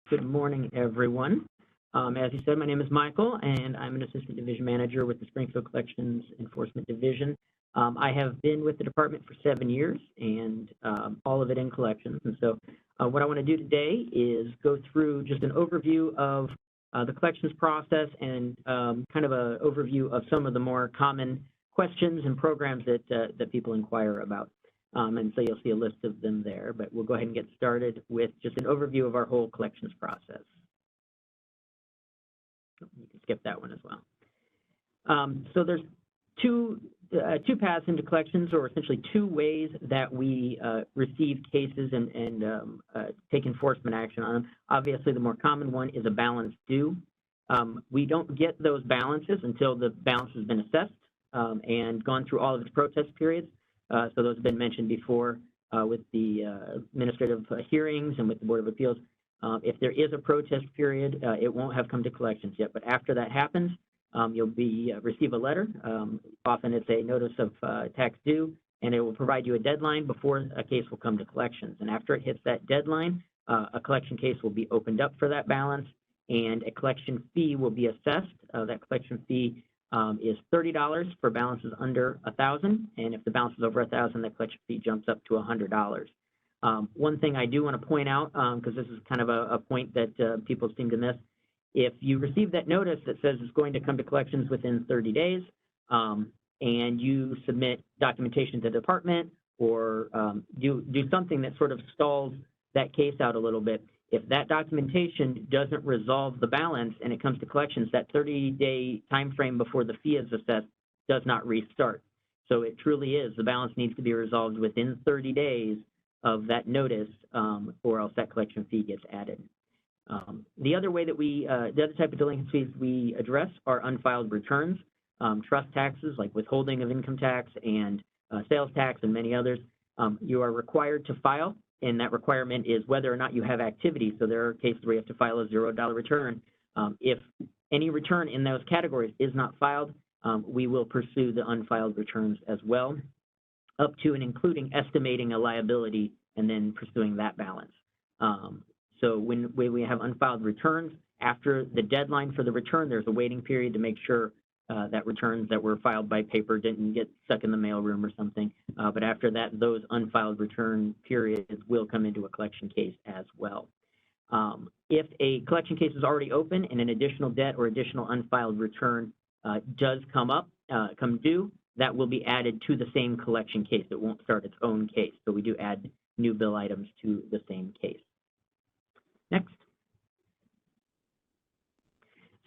Good morning, everyone. As you said, my name is Michael, and I'm an Assistant Division Manager with the Springfield Collections Enforcement Division. I have been with the department for 7 years, and all of it in collections. And so what I want to do today is go through just an overview of the collections process and kind of an overview of some of the more common questions and programs that people inquire about. And so you'll see a list of them there, but we'll go ahead and get started with just an overview of our whole collections process. You can skip that one as well. So there's two paths into collections, or essentially two ways that we receive cases and take enforcement action on them. Obviously, the more common one is a balance due. We don't get those balances until the balance has been assessed and gone through all of its protest periods. So those have been mentioned before with the administrative hearings and with the Board of Appeals. If there is a protest period, it won't have come to collections yet, but after that happens, you'll receive a letter. Often it's a notice of tax due, and it will provide you a deadline before a case will come to collections. And after it hits that deadline, a collection case will be opened up for that balance, and a collection fee will be assessed. That collection fee is $30 for balances under $1,000, and if the balance is over $1,000, the collection fee jumps up to $100. One thing I do want to point out, because this is kind of a point that people seem to miss, if you receive that notice that says it's going to come to collections within 30 days, and you submit documentation to the department or do something that sort of stalls that case out a little bit, if that documentation doesn't resolve the balance and it comes to collections, that 30-day time frame before the fee is assessed does not restart. So it truly is, the balance needs to be resolved within 30 days of that notice, or else that collection fee gets added. The other way that the other type of delinquencies we address are unfiled returns, trust taxes like withholding of income tax and sales tax and many others. You are required to file, and that requirement is whether or not you have activity. So there are cases where you have to file a $0 return. If any return in those categories is not filed, we will pursue the unfiled returns as well, up to and including estimating a liability and then pursuing that balance. So when we have unfiled returns, after the deadline for the return, there's a waiting period to make sure that returns that were filed by paper didn't get stuck in the mailroom or something. But after that, those unfiled return periods will come into a collection case as well. If a collection case is already open and an additional debt or additional unfiled return does come due, that will be added to the same collection case. It won't start its own case. So we do add new bill items to the same case. Next.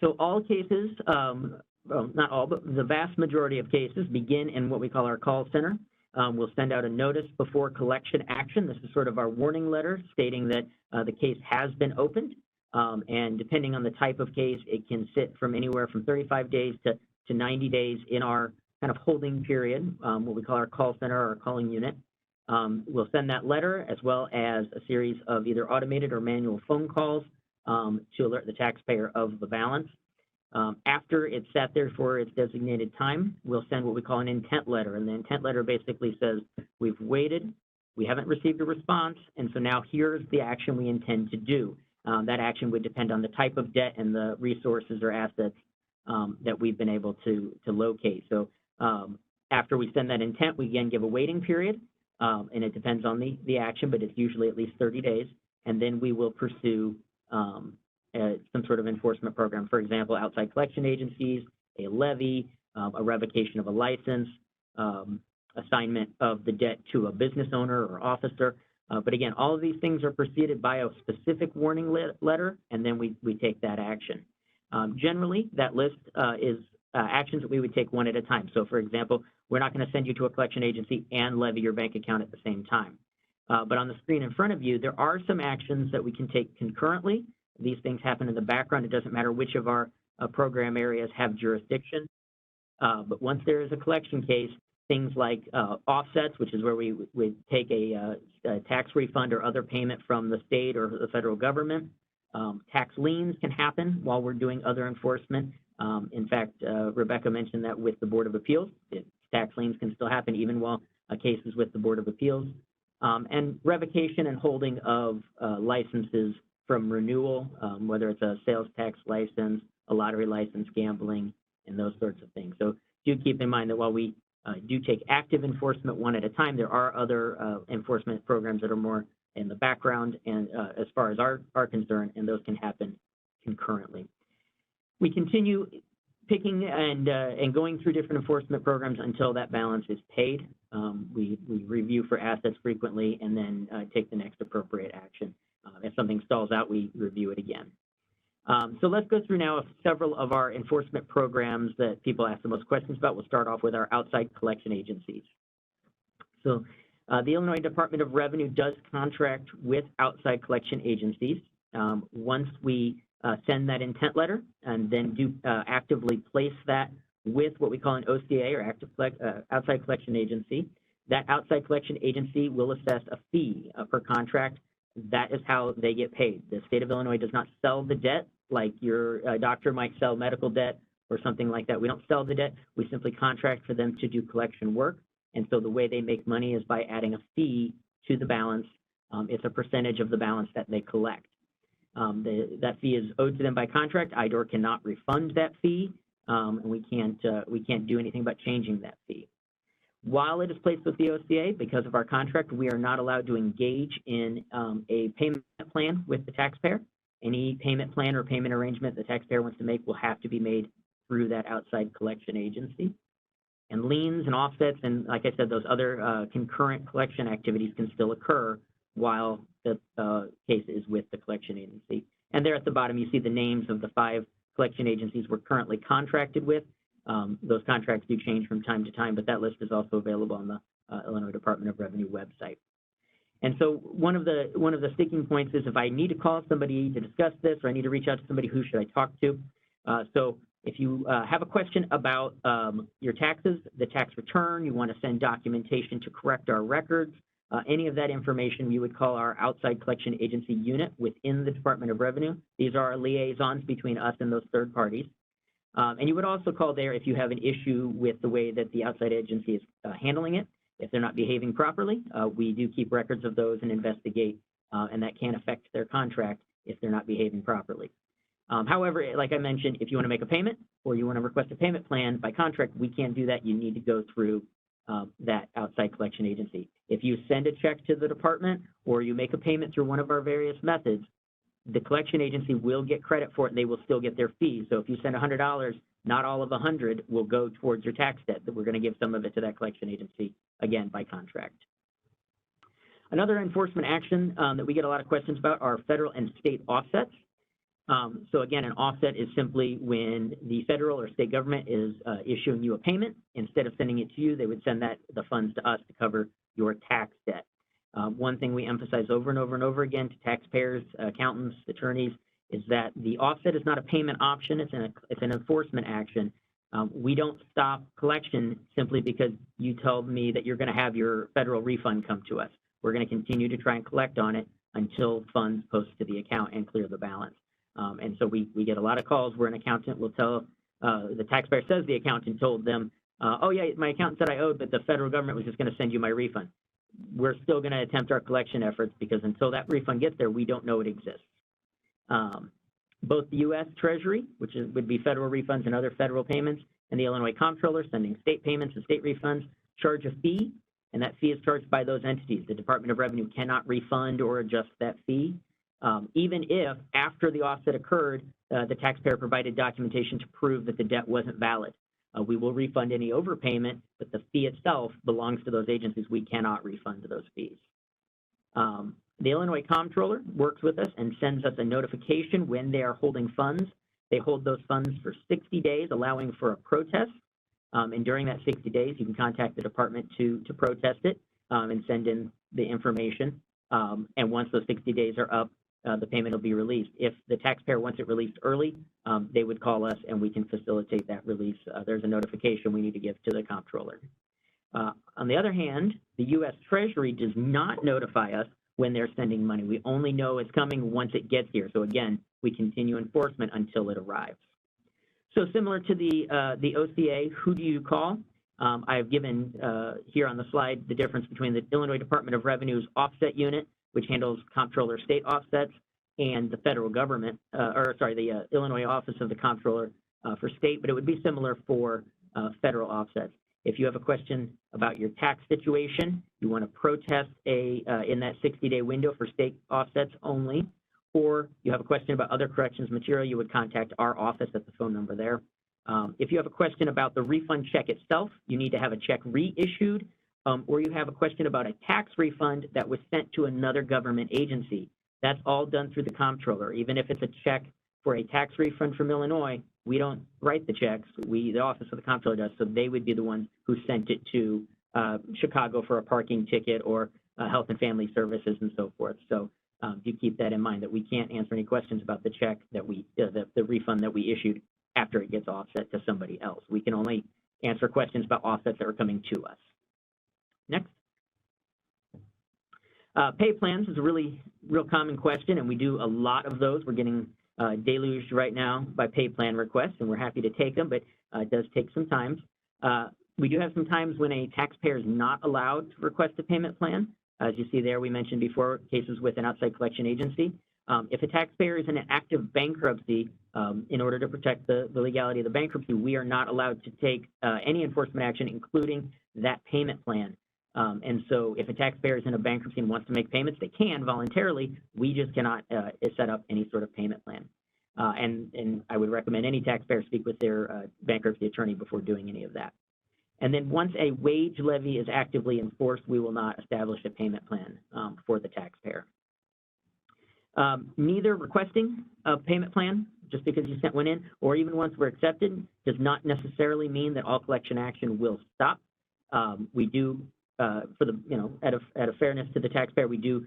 So all cases, well, not all, but the vast majority of cases begin in what we call our call center. We'll send out a notice before collection action. This is sort of our warning letter stating that the case has been opened. And depending on the type of case, it can sit from anywhere from 35 days to 90 days in our kind of holding period, what we call our call center or our calling unit. We'll send that letter as well as a series of either automated or manual phone calls to alert the taxpayer of the balance. After it's sat there for its designated time, we'll send what we call an intent letter. And the intent letter basically says, we've waited, we haven't received a response, and so now here's the action we intend to do. That action would depend on the type of debt and the resources or assets that we've been able to locate. So after we send that intent, we again give a waiting period, and it depends on the action, but it's usually at least 30 days, and then we will pursue some sort of enforcement program. For example, outside collection agencies, a levy, a revocation of a license, assignment of the debt to a business owner or officer. But again, all of these things are preceded by a specific warning letter, and then we take that action. Generally, that list is actions that we would take one at a time. So for example, we're not going to send you to a collection agency and levy your bank account at the same time. But on the screen in front of you, there are some actions that we can take concurrently. These things happen in the background. It doesn't matter which of our program areas have jurisdiction. But once there is a collection case, things like offsets, which is where we take a tax refund or other payment from the state or the federal government. Tax liens can happen while we're doing other enforcement. In fact, Rebecca mentioned that with the Board of Appeals, tax liens can still happen even while a case is with the Board of Appeals. And revocation and holding of licenses from renewal, whether it's a sales tax license, a lottery license, gambling, and those sorts of things. So do keep in mind that while we do take active enforcement one at a time, there are other enforcement programs that are more in the background and as far as our concern, and those can happen concurrently. We continue picking and going through different enforcement programs until that balance is paid. We review for assets frequently and then take the next appropriate action. If something stalls out, we review it again. So let's go through now several of our enforcement programs that people ask the most questions about. We'll start off with our outside collection agencies. So the Illinois Department of Revenue does contract with outside collection agencies. Once we send that intent letter and then do actively place that with what we call an OCA or outside collection agency, that outside collection agency will assess a fee per contract. That is how they get paid. The state of Illinois does not sell the debt like your doctor might sell medical debt or something like that. We don't sell the debt. We simply contract for them to do collection work. And so the way they make money is by adding a fee to the balance. It's a percentage of the balance that they collect. That fee is owed to them by contract. IDOR cannot refund that fee, and we can't do anything about changing that fee. While it is placed with the OCA, because of our contract, we are not allowed to engage in a payment plan with the taxpayer. Any payment plan or payment arrangement the taxpayer wants to make will have to be made through that outside collection agency. And liens and offsets and, like I said, those other concurrent collection activities can still occur while the case is with the collection agency. And there at the bottom, you see the names of the 5 collection agencies we're currently contracted with. Those contracts do change from time to time, but that list is also available on the Illinois Department of Revenue website. And so one of the sticking points is if I need to call somebody to discuss this or I need to reach out to somebody, who should I talk to? So if you have a question about your taxes, the tax return, you want to send documentation to correct our records, any of that information, you would call our outside collection agency unit within the Department of Revenue. These are our liaisons between us and those third parties. And you would also call there if you have an issue with the way that the outside agency is handling it. If they're not behaving properly, we do keep records of those and investigate, and that can affect their contract if they're not behaving properly. However, like I mentioned, if you want to make a payment or you want to request a payment plan by contract, we can't do that. You need to go through that outside collection agency. If you send a check to the department or you make a payment through one of our various methods, the collection agency will get credit for it and they will still get their fees. So if you send $100, not all of $100 will go towards your tax debt. That we're going to give some of it to that collection agency, again, by contract. Another enforcement action that we get a lot of questions about are federal and state offsets. So again, an offset is simply when the federal or state government is issuing you a payment. Instead of sending it to you, they would send the funds to us to cover your tax debt. One thing we emphasize over and over and over again to taxpayers, accountants, attorneys, is that the offset is not a payment option, it's an enforcement action. We don't stop collection simply because you told me that you're going to have your federal refund come to us. We're going to continue to try and collect on it until funds post to the account and clear the balance. And so we get a lot of calls where an accountant will tell, the taxpayer says the accountant told them, oh yeah, my accountant said I owed, but the federal government was just going to send you my refund. We're still going to attempt our collection efforts because until that refund gets there, we don't know it exists. Both the U.S. Treasury, which would be federal refunds and other federal payments, and the Illinois Comptroller sending state payments and state refunds charge a fee, and that fee is charged by those entities. The Department of Revenue cannot refund or adjust that fee, even if after the offset occurred, the taxpayer provided documentation to prove that the debt wasn't valid. We will refund any overpayment, but the fee itself belongs to those agencies. We cannot refund those fees. The Illinois Comptroller works with us and sends us a notification when they are holding funds. They hold those funds for 60 days, allowing for a protest. And during that 60 days, you can contact the department to protest it and send in the information. And once those 60 days are up, the payment will be released. If the taxpayer wants it released early, they would call us and we can facilitate that release. There's a notification we need to give to the comptroller. On the other hand, the U.S. Treasury does not notify us when they're sending money. We only know it's coming once it gets here. So again, we continue enforcement until it arrives. So similar to the OCA, who do you call? I've given here on the slide the difference between the Illinois Department of Revenue's offset unit, which handles comptroller state offsets, and the federal government, the Illinois Office of the Comptroller for state, but it would be similar for federal offsets. If you have a question about your tax situation, you want to protest in that 60-day window for state offsets only, or you have a question about other corrections material, you would contact our office at the phone number there. If you have a question about the refund check itself, you need to have a check reissued, or you have a question about a tax refund that was sent to another government agency. That's all done through the comptroller. Even if it's a check for a tax refund from Illinois, we don't write the checks. The Office of the Comptroller does, so they would be the ones who sent it to Chicago for a parking ticket or Health and Family Services and so forth. So you keep that in mind, that we can't answer any questions about the check that the refund that we issued after it gets offset to somebody else. We can only answer questions about offsets that are coming to us. Next. Pay plans is a real common question, and we do a lot of those. We're getting deluged right now by pay plan requests, and we're happy to take them, but it does take some time. We do have some times when a taxpayer is not allowed to request a payment plan. As you see there, we mentioned before, cases with an outside collection agency. If a taxpayer is in an active bankruptcy, in order to protect the legality of the bankruptcy, we are not allowed to take any enforcement action, including that payment plan. And so if a taxpayer is in a bankruptcy and wants to make payments, they can voluntarily. We just cannot set up any sort of payment plan. And I would recommend any taxpayer speak with their bankruptcy attorney before doing any of that. And then once a wage levy is actively enforced, we will not establish a payment plan for the taxpayer. Neither requesting a payment plan, just because you sent one in, or even once we're accepted, does not necessarily mean that all collection action will stop. We do, for the, out of fairness to the taxpayer, we do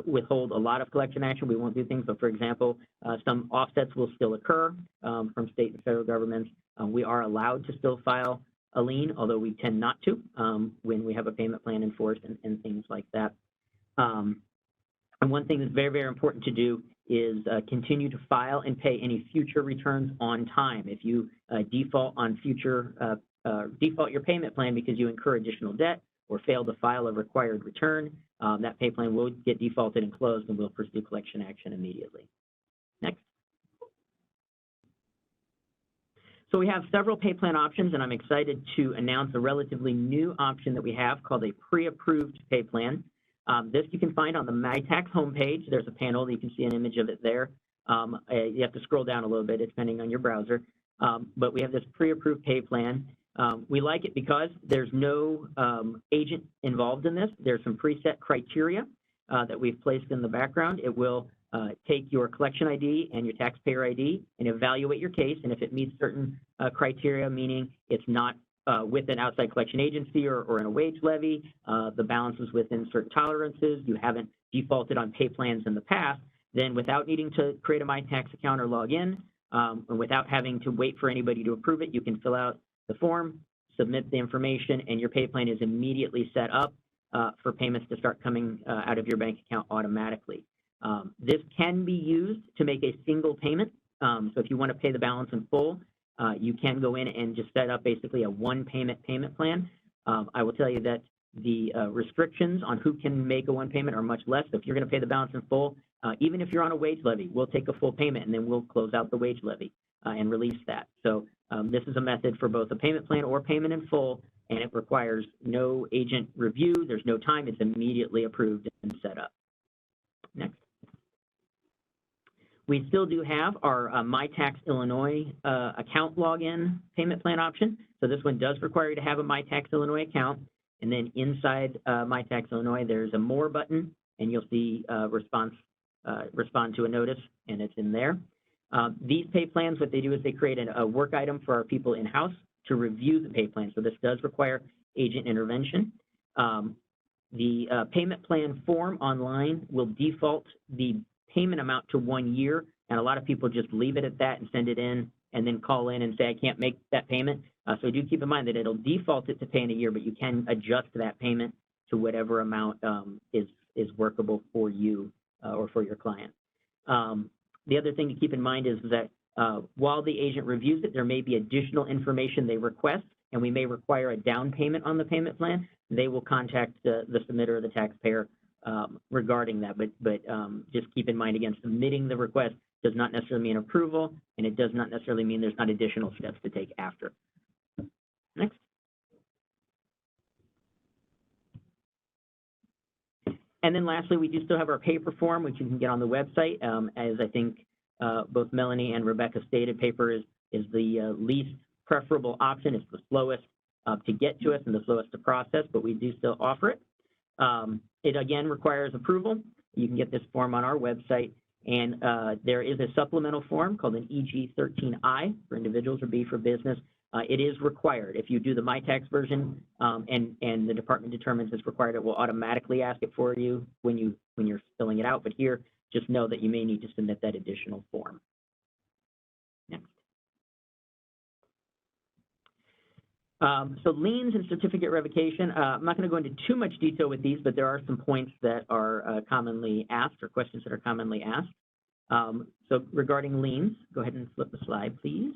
withhold a lot of collection action. We won't do things, but for example, some offsets will still occur from state and federal governments. We are allowed to still file a lien, although we tend not to when we have a payment plan enforced and things like that. And one thing that's very, very important to do is continue to file and pay any future returns on time. If you default on default your payment plan because you incur additional debt or fail to file a required return, that pay plan will get defaulted and closed, and we'll pursue collection action immediately. Next. So we have several pay plan options, and I'm excited to announce a relatively new option that we have called a pre-approved pay plan. This you can find on the MyTax homepage. There's a panel, you can see an image of it there. You have to scroll down a little bit depending on your browser. But we have this pre-approved pay plan. We like it because there's no agent involved in this. There's some preset criteria that we've placed in the background. It will take your collection ID and your taxpayer ID and evaluate your case, and if it meets certain criteria, meaning it's not with an outside collection agency or in a wage levy, the balance is within certain tolerances, you haven't defaulted on pay plans in the past, then without needing to create a MyTax account or log in, and without having to wait for anybody to approve it, you can fill out the form, submit the information, and your pay plan is immediately set up for payments to start coming out of your bank account automatically. This can be used to make a single payment. So if you want to pay the balance in full, you can go in and just set up basically a one payment plan. I will tell you that the restrictions on who can make a one payment are much less. So if you're going to pay the balance in full, even if you're on a wage levy, we'll take a full payment and then we'll close out the wage levy and release that. So this is a method for both a payment plan or payment in full, and it requires no agent review. There's no time. It's immediately approved and set up. Next. We still do have our MyTax Illinois account login payment plan option. So this one does require you to have a MyTax Illinois account. And then inside MyTax Illinois, there's a More button, and you'll see respond to a notice, and it's in there. These pay plans, what they do is they create a work item for our people in-house to review the pay plan. So this does require agent intervention. The payment plan form online will default the payment amount to 1 year, and a lot of people just leave it at that and send it in and then call in and say, I can't make that payment. So do keep in mind that it'll default it to pay in a year, but you can adjust that payment to whatever amount is workable for you or for your client. The other thing to keep in mind is that while the agent reviews it, there may be additional information they request, and we may require a down payment on the payment plan. They will contact the submitter or the taxpayer regarding that, but just keep in mind, again, submitting the request does not necessarily mean approval, and it does not necessarily mean there's not additional steps to take after. Next. And then lastly, we do still have our paper form, which you can get on the website. As I think both Melanie and Rebecca stated, paper is the least preferable option. It's the slowest to get to us and the slowest to process, but we do still offer it. It again requires approval. You can get this form on our website, and there is a supplemental form called an EG-13I for individuals or B for business. It is required. If you do the MyTax version and the department determines it's required, it will automatically ask it for you when you're filling it out. But here, just know that you may need to submit that additional form. Next. So liens and certificate revocation, I'm not going to go into too much detail with these, but there are some points that are commonly asked, or questions that are commonly asked. So regarding liens, go ahead and flip the slide, please.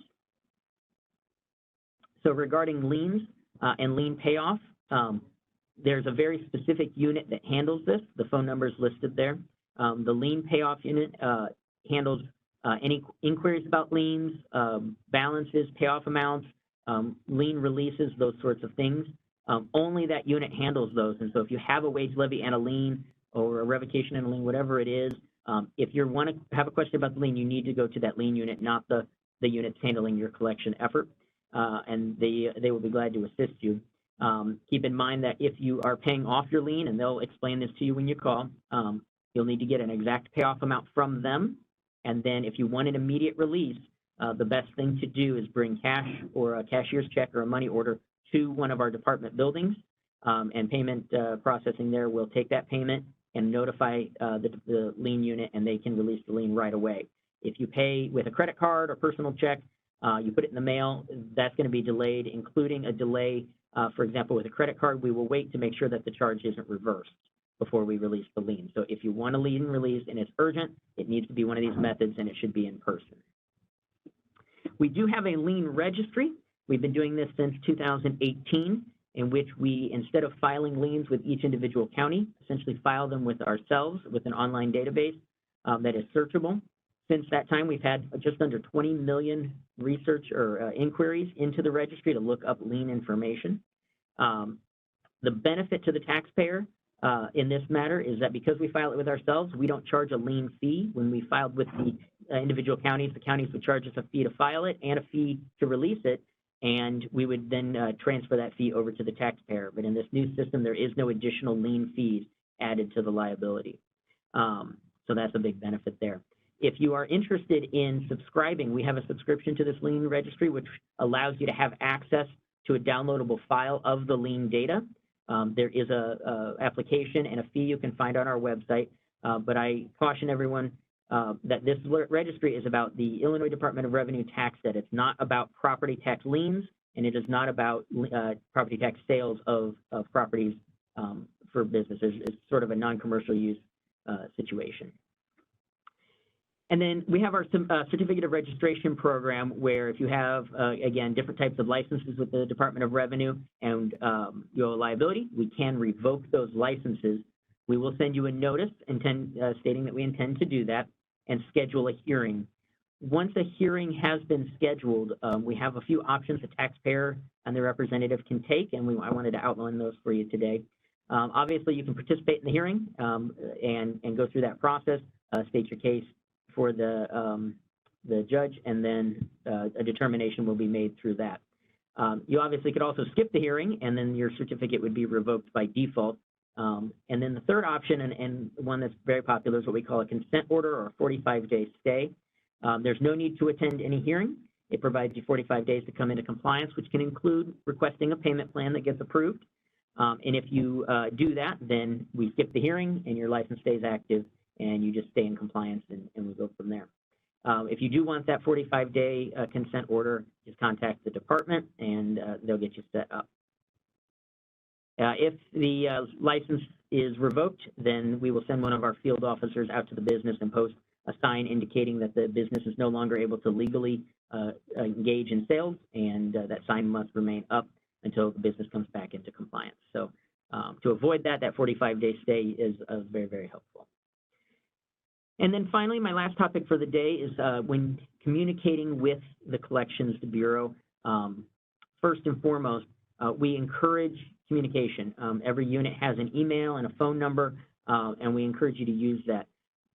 So regarding liens and lien payoff, there's a very specific unit that handles this. The phone number is listed there. The lien payoff unit handles any inquiries about liens, balances, payoff amounts, lien releases, those sorts of things. Only that unit handles those. And so if you have a wage levy and a lien, or a revocation and a lien, whatever it is, if you want to have a question about the lien, you need to go to that lien unit, not the units handling your collection effort. And they will be glad to assist you. Keep in mind that if you are paying off your lien, and they'll explain this to you when you call, you'll need to get an exact payoff amount from them. And then if you want an immediate release, the best thing to do is bring cash or a cashier's check or a money order to one of our department buildings, and payment processing there will take that payment and notify the lien unit, and they can release the lien right away. If you pay with a credit card or personal check, you put it in the mail, that's going to be delayed, including a delay. For example, with a credit card, we will wait to make sure that the charge isn't reversed before we release the lien. So if you want a lien released and it's urgent, it needs to be one of these methods, and it should be in person. We do have a lien registry. We've been doing this since 2018, in which we, instead of filing liens with each individual county, essentially file them with ourselves with an online database that is searchable. Since that time, we've had just under 20 million research or inquiries into the registry to look up lien information. The benefit to the taxpayer in this matter is that because we file it with ourselves, we don't charge a lien fee. When we filed with the individual counties, the counties would charge us a fee to file it and a fee to release it, and we would then transfer that fee over to the taxpayer. But in this new system, there is no additional lien fees added to the liability. So that's a big benefit there. If you are interested in subscribing, we have a subscription to this lien registry, which allows you to have access to a downloadable file of the lien data. There is a application and a fee you can find on our website, but I caution everyone that this registry is about the Illinois Department of Revenue tax debt. It's not about property tax liens, and it is not about property tax sales of properties for businesses. It's sort of a non-commercial use situation. And then we have our certificate of registration program, where if you have, again, different types of licenses with the Department of Revenue and your liability, we can revoke those licenses. We will send you a notice stating that we intend to do that and schedule a hearing. Once a hearing has been scheduled, we have a few options the taxpayer and the representative can take, and I wanted to outline those for you today. Obviously, you can participate in the hearing and go through that process, state your case for the judge, and then a determination will be made through that. You obviously could also skip the hearing, and then your certificate would be revoked by default. And then the third option, and one that's very popular, is what we call a consent order or a 45-day stay. There's no need to attend any hearing. It provides you 45 days to come into compliance, which can include requesting a payment plan that gets approved. And if you do that, then we skip the hearing and your license stays active, and you just stay in compliance, and we go from there. If you do want that 45-day consent order, just contact the department, and they'll get you set up. If the license is revoked, then we will send one of our field officers out to the business and post a sign indicating that the business is no longer able to legally engage in sales, and that sign must remain up until the business comes back into compliance. So to avoid that 45-day stay is very, very helpful. And then finally, my last topic for the day is when communicating with the Collections Bureau, first and foremost, we encourage communication. Every unit has an email and a phone number, and we encourage you to use that.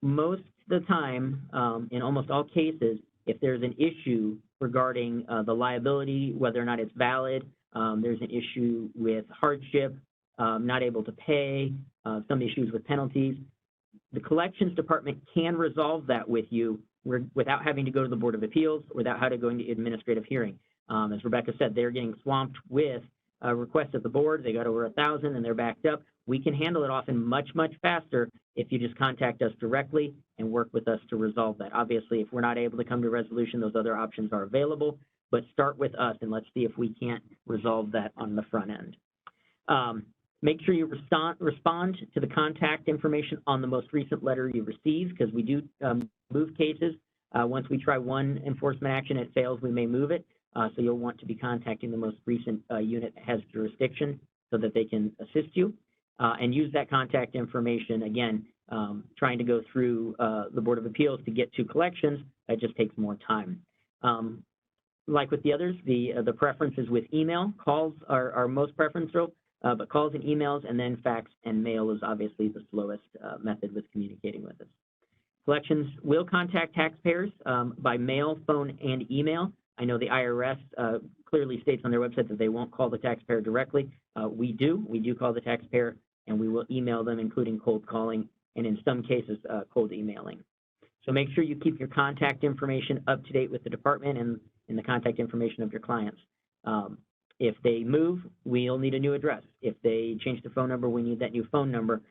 Most of the time, in almost all cases, if there's an issue regarding the liability, whether or not it's valid, there's an issue with hardship, not able to pay, some issues with penalties, the Collections Department can resolve that with you without having to go to the Board of Appeals, without having to go into administrative hearing. As Rebecca said, they're getting swamped with requests at the board. They got over 1,000 and they're backed up. We can handle it often much, much faster if you just contact us directly and work with us to resolve that. Obviously, if we're not able to come to a resolution, those other options are available, but start with us and let's see if we can't resolve that on the front end. Make sure you respond to the contact information on the most recent letter you received, because we do move cases. Once we try one enforcement action, it fails, we may move it. So you'll want to be contacting the most recent unit that has jurisdiction so that they can assist you. And use that contact information, again, trying to go through the Board of Appeals to get to collections, that just takes more time. Like with the others, the preference is with email. Calls are most preferential, but calls and emails, and then fax and mail is obviously the slowest method with communicating with us. Collections will contact taxpayers by mail, phone, and email. I know the IRS clearly states on their website that they won't call the taxpayer directly. We do call the taxpayer, and we will email them, including cold calling, and in some cases, cold emailing. So make sure you keep your contact information up to date with the department and the contact information of your clients. If they move, we'll need a new address. If they change the phone number, we need that new phone number.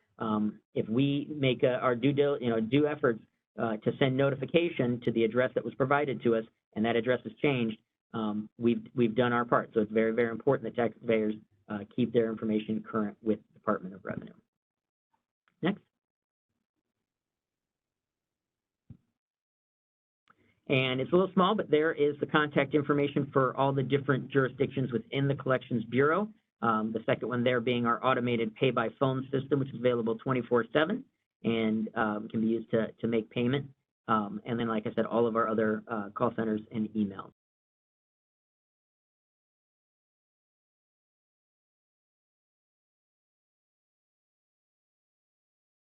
If we make our due efforts to send notification to the address that was provided to us, and that address has changed, we've done our part. So it's very, very important that taxpayers keep their information current with the Department of Revenue. Next. And it's a little small, but there is the contact information for all the different jurisdictions within the Collections Bureau. The second one there being our automated pay-by-phone system, which is available 24/7 and can be used to make payment. And then, like I said, all of our other call centers and emails.